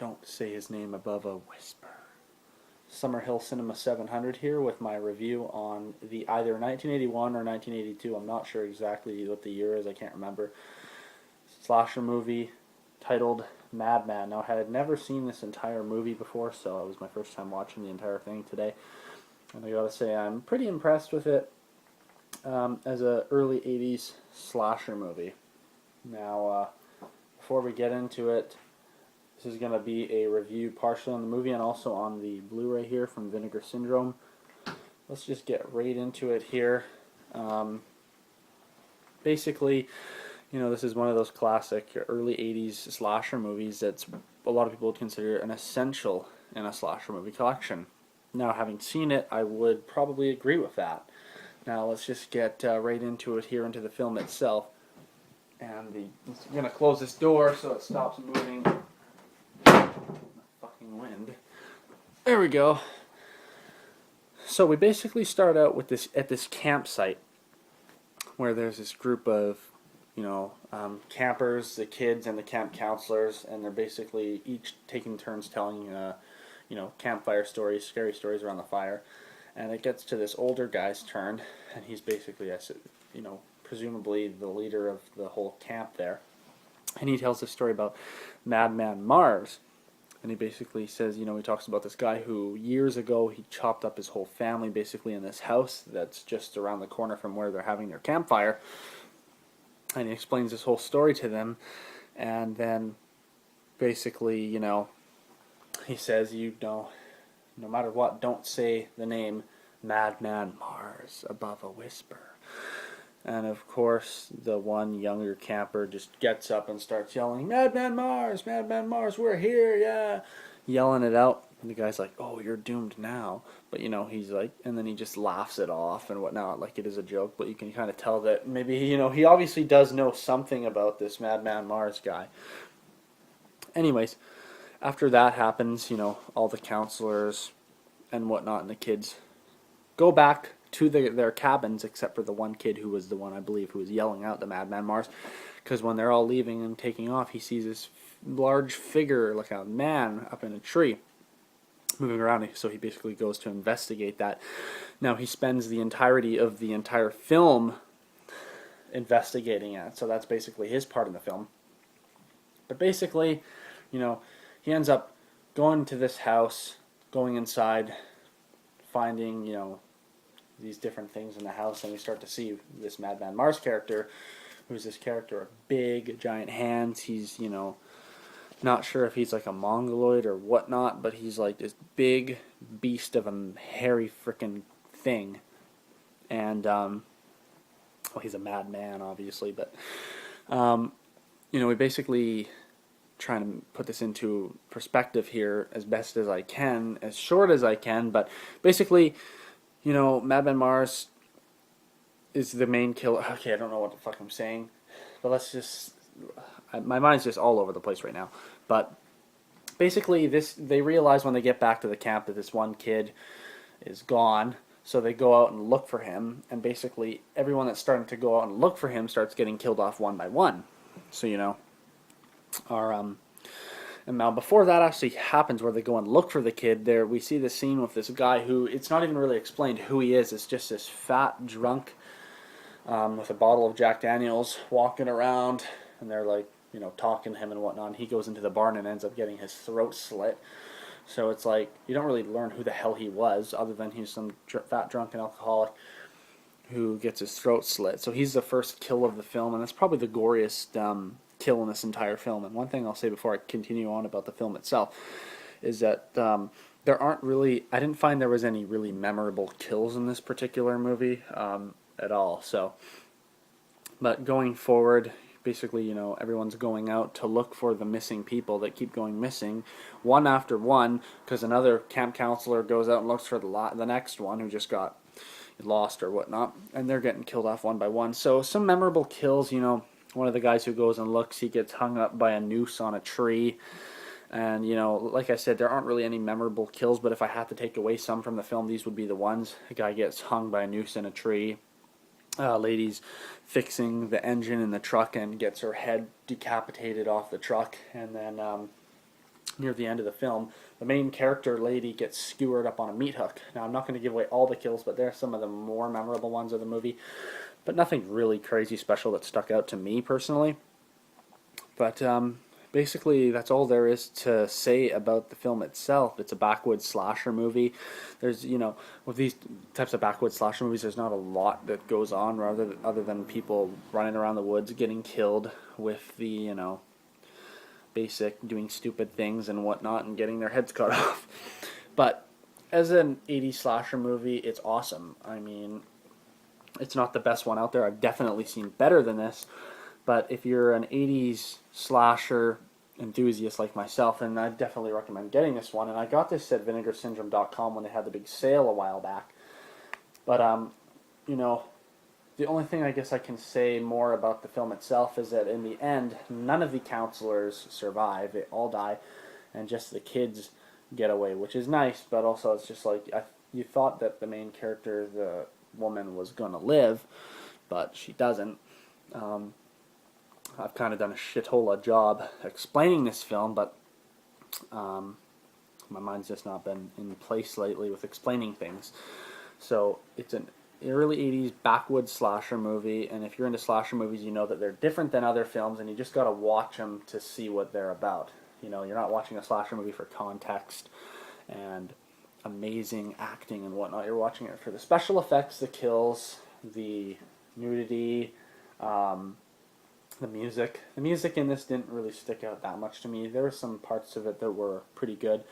Don't say his name above a whisper. Summerhill Cinema 700 here with my review on the either 1981 or 1982. I'm not sure exactly what the year is. I can't remember. Slasher movie titled Madman. Now, I had never seen this entire movie before, so it was my first time watching the entire thing today. And I gotta say, I'm pretty impressed with it as a early 80s slasher movie. Now, before we get into it, this is going to be a review partially on the movie and also on the Blu-ray here from Vinegar Syndrome. Let's just get right into it here. Basically, this is one of those classic early 80s slasher movies that's a lot of people would consider an essential in a slasher movie collection. Now, having seen it, I would probably agree with that. Now, let's just get right into it here, into the film itself. And I'm going to close this door so it stops moving. Fucking wind. There we go. So we basically start out with at this campsite where there's this group of campers, the kids and the camp counselors, and they're basically each taking turns telling campfire stories, scary stories around the fire. And it gets to this older guy's turn, and he's basically presumably the leader of the whole camp there. And he tells this story about Madman Mars. And he basically says, he talks about this guy who years ago he chopped up his whole family basically in this house that's just around the corner from where they're having their campfire. And he explains this whole story to them. And then basically, he says, no matter what, don't say the name Madman Mars above a whisper. And of course, the one younger camper just gets up and starts yelling, Madman Mars, we're here, yeah. Yelling it out. And the guy's like, oh, you're doomed now. But, he's like, and then he just laughs it off and whatnot, like it is a joke. But you can kind of tell that maybe, he obviously does know something about this Madman Mars guy. Anyways, after that happens, all the counselors and whatnot and the kids go back to their cabins, except for the one kid who was the one, I believe, who was yelling out the Madman Mars, because when they're all leaving and taking off, he sees this large figure, like a man, up in a tree, moving around, so he basically goes to investigate that. Now, he spends the entirety of the entire film investigating it, so that's basically his part in the film. But basically, he ends up going to this house, going inside, finding, these different things in the house, and we start to see this Madman Mars character, who's this character of big, giant hands. He's, not sure if he's like a mongoloid or whatnot, but he's like this big beast of a hairy frickin' thing. And, he's a madman, obviously, but, we basically trying to put this into perspective here as best as I can, as short as I can, but basically, Madman Mars is the main killer. Okay, I don't know what the fuck I'm saying, but my mind's just all over the place right now. But basically, they realize when they get back to the camp that this one kid is gone, so they go out and look for him, and basically everyone that's starting to go out and look for him starts getting killed off one by one. So, and now before that actually happens, where they go and look for the kid, there we see the scene with this guy who, it's not even really explained who he is. It's just this fat drunk with a bottle of Jack Daniels walking around, and they're like, talking to him and whatnot. And he goes into the barn and ends up getting his throat slit. So it's like, you don't really learn who the hell he was, other than he's some fat drunken alcoholic who gets his throat slit. So he's the first kill of the film, and it's probably the goriest kill in this entire film. And one thing I'll say before I continue on about the film itself is that there aren't really, I didn't find there was any really memorable kills in this particular movie at all. So, but going forward, basically, everyone's going out to look for the missing people that keep going missing, one after one, because another camp counselor goes out and looks for the next one who just got lost or whatnot, and they're getting killed off one by one. So some memorable kills, one of the guys who goes and looks, he gets hung up by a noose on a tree. And, like I said, there aren't really any memorable kills, but if I had to take away some from the film, these would be the ones. A guy gets hung by a noose in a tree. Lady's fixing the engine in the truck and gets her head decapitated off the truck. And then near the end of the film, the main character lady gets skewered up on a meat hook. Now, I'm not going to give away all the kills, but they're some of the more memorable ones of the movie. But nothing really crazy special that stuck out to me personally. But basically, that's all there is to say about the film itself. It's a backwoods slasher movie. There's, with these types of backwoods slasher movies, there's not a lot that goes on other than people running around the woods getting killed with the, basic doing stupid things and whatnot and getting their heads cut off. But as an 80s slasher movie, it's awesome. I mean, it's not the best one out there. I've definitely seen better than this. But if you're an 80s slasher enthusiast like myself, then I definitely recommend getting this one. And I got this at vinegarsyndrome.com when they had the big sale a while back. But, the only thing I guess I can say more about the film itself is that in the end, none of the counselors survive. They all die, and just the kids get away, which is nice, but also it's just like, you thought that the main character, the woman, was going to live, but she doesn't. I've kind of done a shithole of job explaining this film, but my mind's just not been in place lately with explaining things. So it's an early 80s backwoods slasher movie, and if you're into slasher movies, you know that they're different than other films, and you just got to watch them to see what they're about. You're not watching a slasher movie for context and amazing acting and whatnot. You're watching it for the special effects, the kills, the nudity, the music. The music in this didn't really stick out that much to me. There were some parts of it that were pretty good,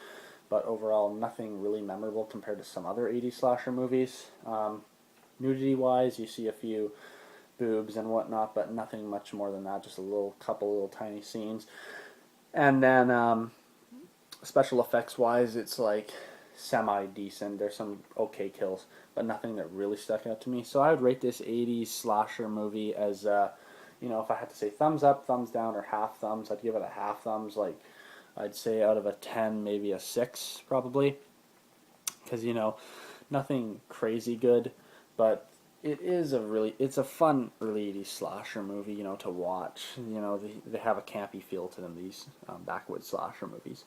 but overall nothing really memorable compared to some other 80s slasher movies. Nudity-wise, you see a few boobs and whatnot, but nothing much more than that, just a couple little tiny scenes. And then special effects-wise, it's like semi-decent. There's some okay kills, but nothing that really stuck out to me. So I would rate this 80s slasher movie as, if I had to say thumbs up, thumbs down, or half thumbs, I'd give it a half thumbs. Like, I'd say out of a 10, maybe a 6, probably. Because, nothing crazy good, but it's a fun early 80s slasher movie, to watch. They have a campy feel to them, these backwoods slasher movies.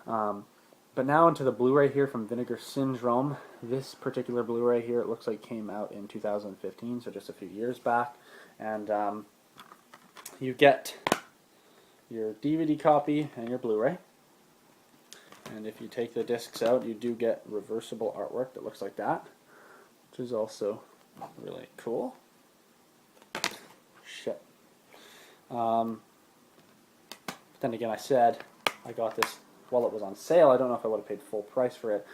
But now into the Blu-ray here from Vinegar Syndrome. This particular Blu-ray here, it looks like came out in 2015, so just a few years back. And you get your DVD copy and your Blu-ray. And if you take the discs out, you do get reversible artwork that looks like that, which is also really cool. Shit. But then again, I said I got this while it was on sale. I don't know if I would have paid full price for it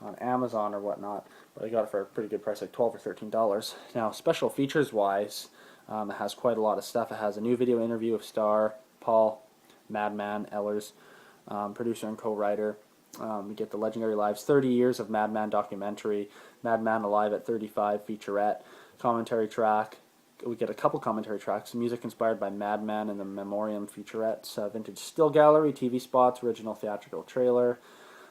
on Amazon or whatnot, but I got it for a pretty good price, like $12 or $13. Now, special features wise, it has quite a lot of stuff. It has a new video interview of star Paul Madman Ehlers, producer and co-writer. We get the Legendary Lives 30 Years of Madman documentary, Madman Alive at 35 featurette, commentary track. We get a couple commentary tracks, music inspired by Madman and the Memoriam featurettes, vintage still gallery, TV spots, original theatrical trailer,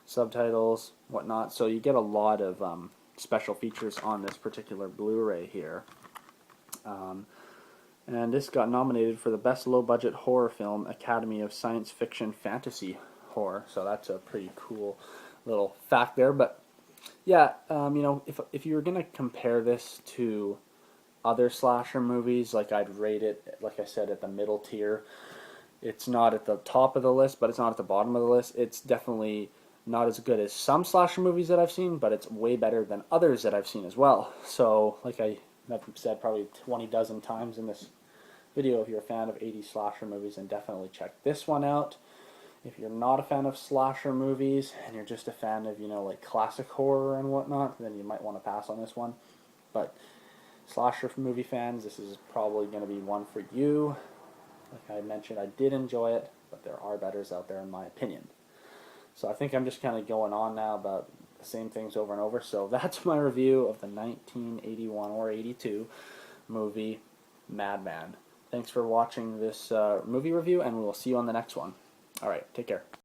subtitles, whatnot. So you get a lot of special features on this particular Blu-ray here. And this got nominated for the Best Low-Budget Horror Film, Academy of Science Fiction Fantasy Horror. So that's a pretty cool little fact there. But yeah, if you were going to compare this to other slasher movies, like I'd rate it, like I said, at the middle tier. It's not at the top of the list, but it's not at the bottom of the list. It's definitely not as good as some slasher movies that I've seen, but it's way better than others that I've seen as well. So, like I've said probably 20 dozen times in this video, if you're a fan of 80s slasher movies, then definitely check this one out. If you're not a fan of slasher movies, and you're just a fan of, like classic horror and whatnot, then you might want to pass on this one. But slasher movie fans, this is probably going to be one for you. Like I mentioned, I did enjoy it, but there are betters out there in my opinion. So I think I'm just kind of going on now about the same things over and over. So that's my review of the 1981 or 82 movie Madman. Thanks for watching this movie review, and we will see you on the next one. Alright, take care.